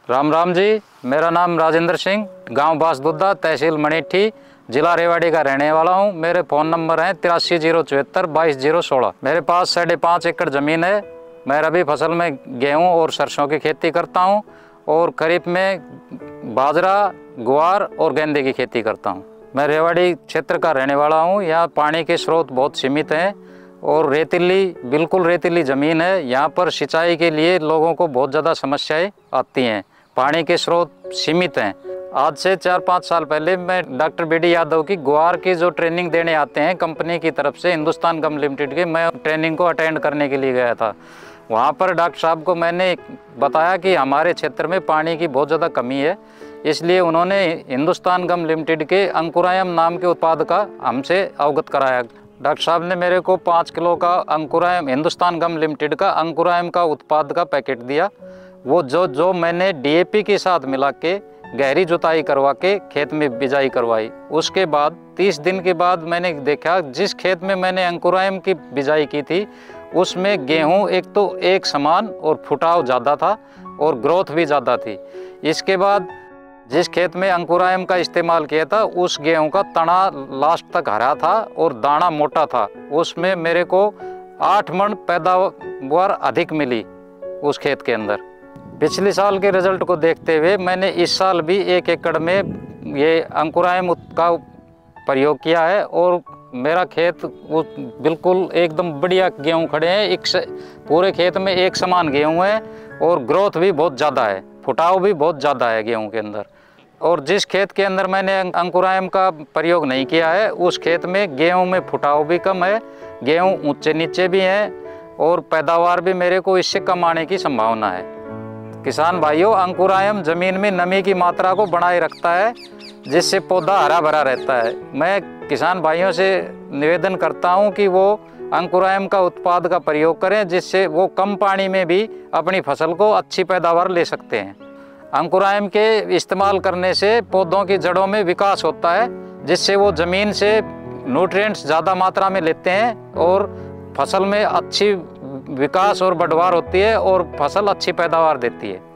राम राम जी। मेरा नाम राजेंद्र सिंह, गांव बासदुद्दा, तहसील मणिठी, जिला रेवाड़ी का रहने वाला हूं। मेरे फ़ोन नंबर हैं 8307422016। मेरे पास 5.5 एकड़ ज़मीन है। मैं रबी फसल में गेहूं और सरसों की खेती करता हूं और खरीफ में बाजरा, ग्वार और गेंदे की खेती करता हूं। मैं रेवाड़ी क्षेत्र का रहने वाला हूं। यहाँ पानी के स्रोत बहुत सीमित हैं और बिल्कुल रेतीली ज़मीन है। यहाँ पर सिंचाई के लिए लोगों को बहुत ज़्यादा समस्याएं आती हैं। पानी के स्रोत सीमित हैं। आज से 4-5 साल पहले मैं डॉक्टर BD यादव की ग्वार की जो ट्रेनिंग देने आते हैं कंपनी की तरफ से, हिंदुस्तान गम लिमिटेड के, मैं ट्रेनिंग को अटेंड करने के लिए गया था। वहाँ पर डॉक्टर साहब को मैंने बताया कि हमारे क्षेत्र में पानी की बहुत ज़्यादा कमी है, इसलिए उन्होंने हिंदुस्तान गम लिमिटेड के अंकुरायम नाम के उत्पाद का हमसे अवगत कराया। डॉक्टर साहब ने मेरे को 5 किलो का अंकुरायम, हिंदुस्तान गम लिमिटेड का अंकुरायम का उत्पाद का पैकेट दिया। वो जो मैंने DAP के साथ मिला के गहरी जुताई करवा के खेत में बिजाई करवाई। उसके बाद 30 दिन के बाद मैंने देखा जिस खेत में मैंने अंकुरायम की बिजाई की थी उसमें गेहूं एक तो एक समान और फुटाव ज़्यादा था और ग्रोथ भी ज़्यादा थी। इसके बाद जिस खेत में अंकुरायम का इस्तेमाल किया था उस गेहूं का तना लास्ट तक हरा था और दाना मोटा था। उसमें मेरे को 8 मन पैदावार अधिक मिली उस खेत के अंदर। पिछले साल के रिजल्ट को देखते हुए मैंने इस साल भी 1 एकड़ में ये अंकुरायम का प्रयोग किया है और मेरा खेत वो बिल्कुल एकदम बढ़िया गेहूं खड़े हैं। पूरे खेत में एक समान गेहूं है और ग्रोथ भी बहुत ज़्यादा है, फुटाव भी बहुत ज़्यादा है गेहूं के अंदर। और जिस खेत के अंदर मैंने अंकुरायम का प्रयोग नहीं किया है उस खेत में गेहूं में फुटाव भी कम है, गेहूं ऊंचे नीचे भी हैं और पैदावार भी मेरे को इससे कम आने की संभावना है। किसान भाइयों, अंकुरायम ज़मीन में नमी की मात्रा को बनाए रखता है जिससे पौधा हरा भरा रहता है। मैं किसान भाइयों से निवेदन करता हूं कि वो अंकुरायम का उत्पाद का प्रयोग करें जिससे वो कम पानी में भी अपनी फसल को अच्छी पैदावार ले सकते हैं। अंकुरायम के इस्तेमाल करने से पौधों की जड़ों में विकास होता है जिससे वो ज़मीन से न्यूट्रिएंट्स ज़्यादा मात्रा में लेते हैं और फसल में अच्छी विकास और बढ़वार होती है और फसल अच्छी पैदावार देती है।